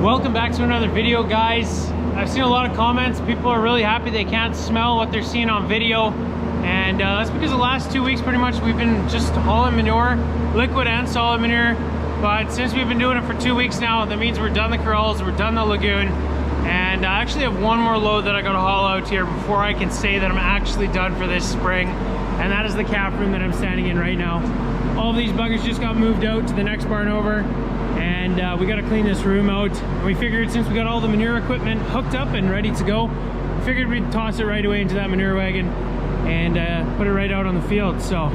Welcome back to another video, guys. I've seen a lot of comments. People are really happy they can't smell what they're seeing on video, and that's because the last 2 weeks pretty much we've been just hauling manure, liquid and solid manure. But since we've been doing it for 2 weeks now, that means we're done the corrals, we're done the lagoon, and I actually have one more load that I gotta haul out here before I can say that I'm actually done for this spring, and that is the calf room that I'm standing in right now. All of these buckets just got moved out to the next barn over, and we got to clean this room out. And we figured since we got all the manure equipment hooked up and ready to go, we figured we'd toss it right away into that manure wagon and put it right out on the field. So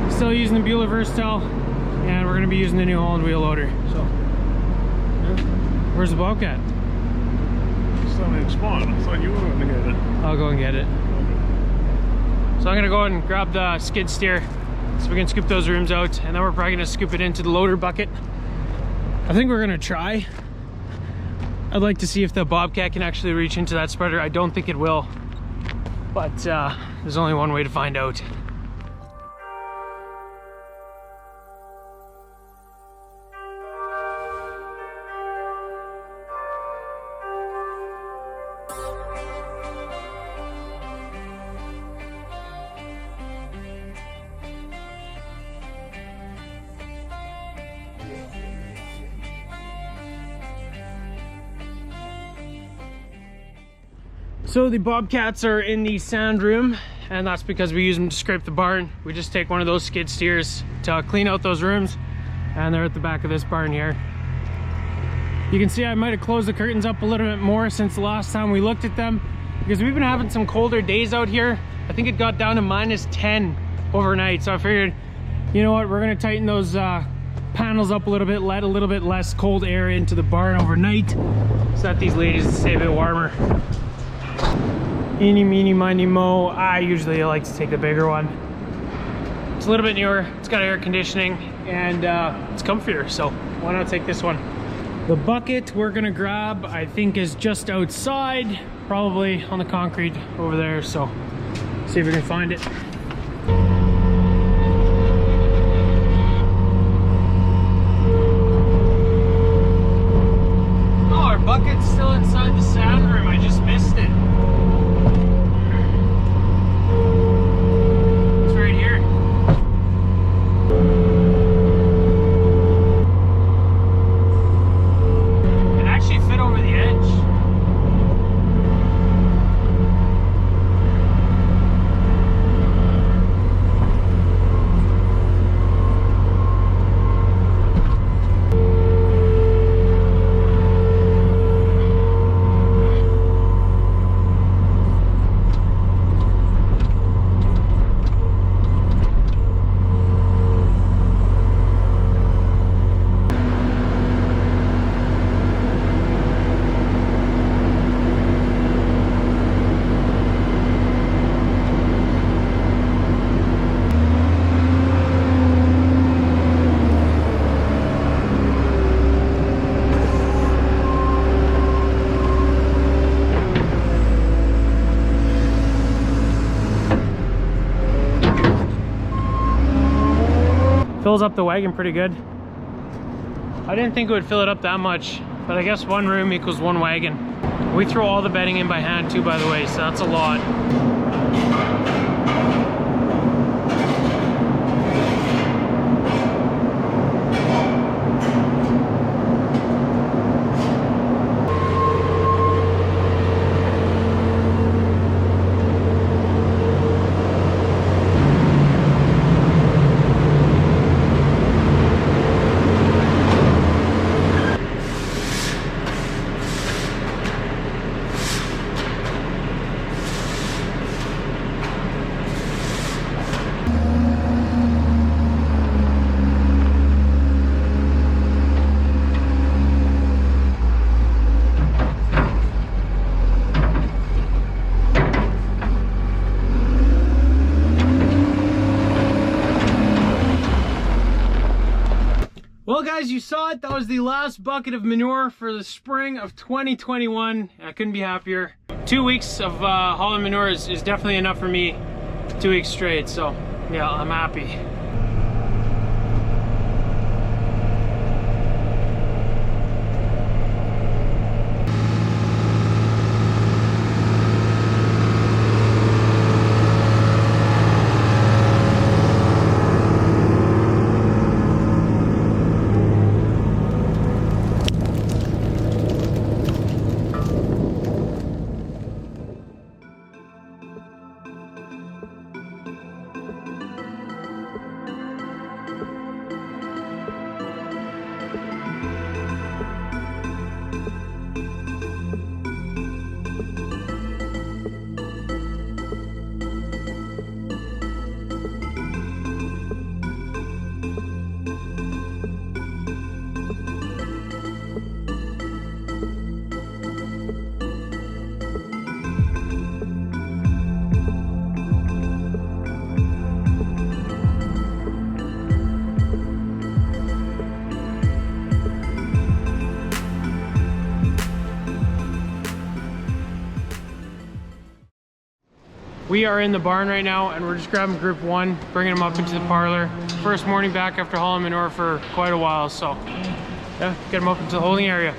still using the Bueller Versatile, and we're going to be using the New Holland wheel loader. So where's the Bobcat? It's not in spawn. I thought you were going to get it. I'll go and get it. So I'm going to go and grab the skid steer so we can scoop those rooms out, and then we're probably going to scoop it into the loader bucket. I think we're gonna try. I'd like to see if the Bobcat can actually reach into that spreader. I don't think it will, but there's only one way to find out. So the Bobcats are in the sand room, and that's because we use them to scrape the barn. We just take one of those skid steers to clean out those rooms, and they're at the back of this barn here. You can see I might have closed the curtains up a little bit more since the last time we looked at them, because we've been having some colder days out here. I think it got down to -10 overnight, so I figured, you know what, we're gonna tighten those panels up a little bit, let a little bit less cold air into the barn overnight so that these ladies stay a bit warmer. Eeny, meeny, miny, mo. I usually like to take the bigger one. It's a little bit newer, it's got air conditioning, and it's comfier, so why not take this one? The bucket we're gonna grab, I think, is just outside, probably on the concrete over there, so see if we can find it. Oh, our bucket's still inside the sand room, I just missed it. Fills up the wagon pretty good. I didn't think it would fill it up that much, but I guess one room equals one wagon. We throw all the bedding in by hand too, by the way, so that's a lot. Well guys, you saw it. That was the last bucket of manure for the spring of 2021. I couldn't be happier. 2 weeks of hauling manure is definitely enough for me, 2 weeks straight. So yeah, I'm happy. We are in the barn right now and we're just grabbing group 1, bringing them up into the parlor. First morning back after hauling manure for quite a while, so yeah, get them up into the holding area.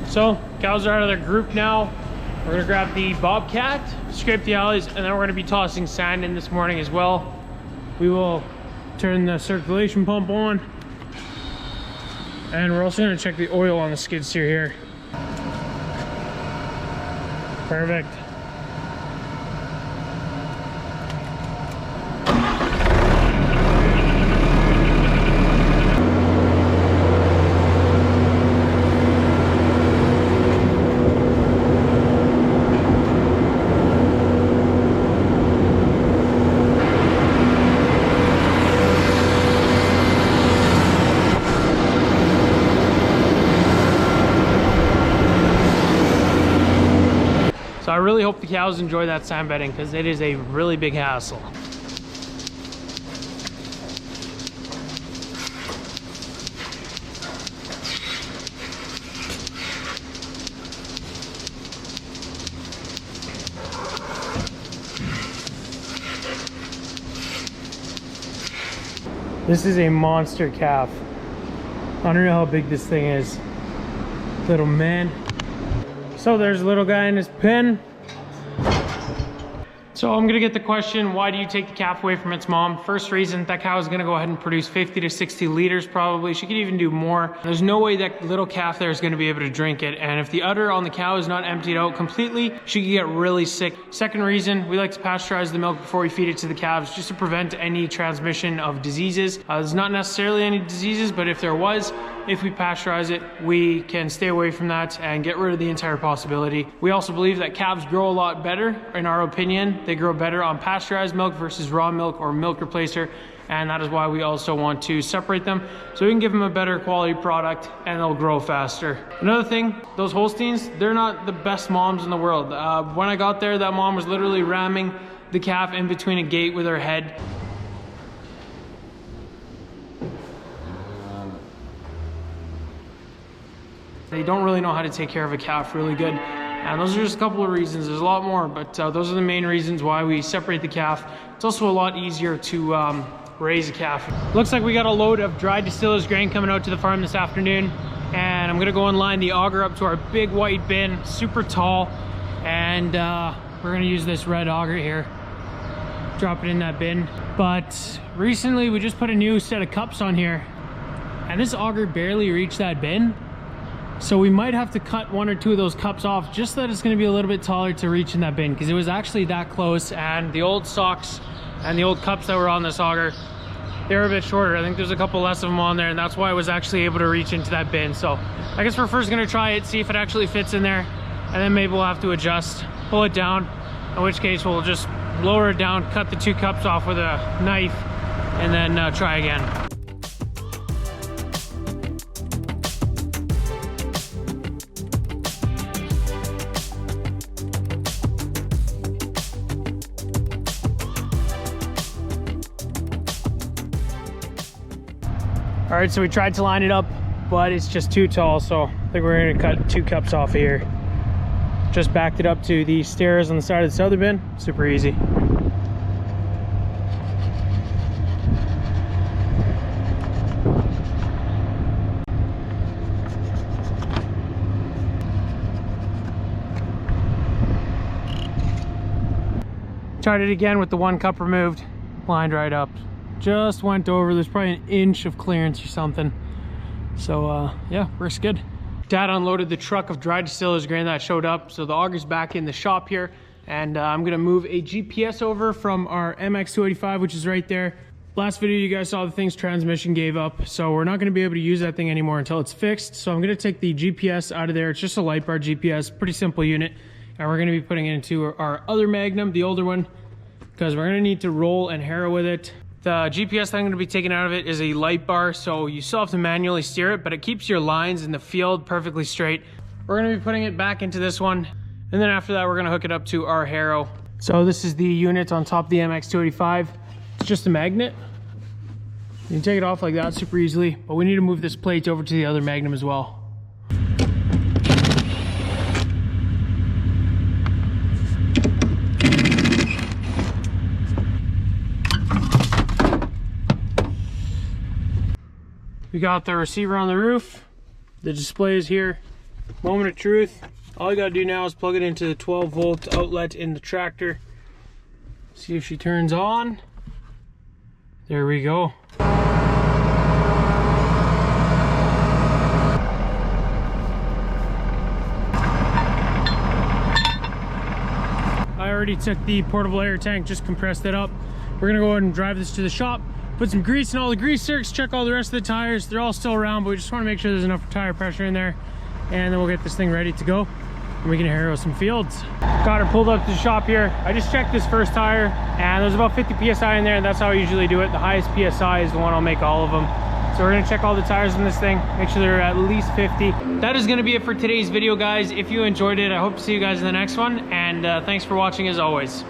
So cows are out of their group now. We're gonna grab the bobcat, scrape the alleys, and then we're gonna be tossing sand in this morning as well. We will turn the circulation pump on, and we're also gonna check the oil on the skid steer here. Perfect. So I really hope the cows enjoy that sand bedding because it is a really big hassle. This is a monster calf. I don't know how big this thing is. Little man. So there's a little guy in his pen. So I'm gonna get the question, why do you take the calf away from its mom? First reason, that cow is gonna go ahead and produce 50 to 60 liters probably. She could even do more. There's no way that little calf there is gonna be able to drink it. And if the udder on the cow is not emptied out completely, she could get really sick. Second reason, we like to pasteurize the milk before we feed it to the calves just to prevent any transmission of diseases. There's not necessarily any diseases, but if there was, if we pasteurize it, we can stay away from that and get rid of the entire possibility. We also believe that calves grow a lot better, in our opinion. They grow better on pasteurized milk versus raw milk or milk replacer, and that is why we also want to separate them so we can give them a better quality product and they'll grow faster. Another thing, those Holsteins, they're not the best moms in the world. When I got there, that mom was literally ramming the calf in between a gate with her head. They don't really know how to take care of a calf really good. And those are just a couple of reasons. There's a lot more, but those are the main reasons why we separate the calf. It's also a lot easier to raise a calf. Looks like we got a load of dried distiller's grain coming out to the farm this afternoon. And I'm gonna go and line the auger up to our big white bin, super tall. And we're gonna use this red auger here. Drop it in that bin. But recently we just put a new set of cups on here. And this auger barely reached that bin. So we might have to cut 1 or 2 of those cups off just so that it's going to be a little bit taller to reach in that bin, because it was actually that close, and the old socks and the old cups that were on this auger, they were a bit shorter. I think there's a couple less of them on there, and that's why I was actually able to reach into that bin. So I guess we're first going to try it, see if it actually fits in there, and then maybe we'll have to adjust, pull it down, in which case we'll just lower it down, cut the 2 cups off with a knife, and then try again. All right, so we tried to line it up, but it's just too tall, so I think we're gonna cut 2 cups off of here. Just backed it up to the stairs on the side of this other bin. Super easy. Tried it again with the 1 cup removed, lined right up. Just went over. There's probably an inch of clearance or something. So yeah, works good. Dad unloaded the truck of dried distiller's grain that showed up, so the auger's back in the shop here, and I'm gonna move a GPS over from our MX285, which is right there. Last video you guys saw the thing's transmission gave up, so we're not gonna be able to use that thing anymore until it's fixed. So I'm gonna take the GPS out of there. It's just a light bar GPS, pretty simple unit, and we're gonna be putting it into our other Magnum, the older one, because we're gonna need to roll and harrow with it. The GPS that I'm going to be taking out of it is a light bar, so you still have to manually steer it, but it keeps your lines in the field perfectly straight. we're gonna be putting it back into this one. And then after that, we're gonna hook it up to our Harrow. So this is the unit on top of the MX285. It's just a magnet. You can take it off like that super easily, but we need to move this plate over to the other Magnum as well. We got the receiver on the roof. The display is here. Moment of truth. All you gotta do now is plug it into the 12-volt outlet in the tractor. See if she turns on. There we go. I already took the portable air tank, just compressed it up. We're gonna go ahead and drive this to the shop, put some grease in all the grease zerks, check all the rest of the tires. They're all still around, but we just wanna make sure there's enough tire pressure in there. And then we'll get this thing ready to go. And we can harrow some fields. Got her pulled up to the shop here. I just checked this first tire and there's about 50 PSI in there, and that's how I usually do it. The highest PSI is the one I'll make all of them. So we're gonna check all the tires in this thing, make sure they're at least 50. That is gonna be it for today's video, guys. If you enjoyed it, I hope to see you guys in the next one. And thanks for watching as always.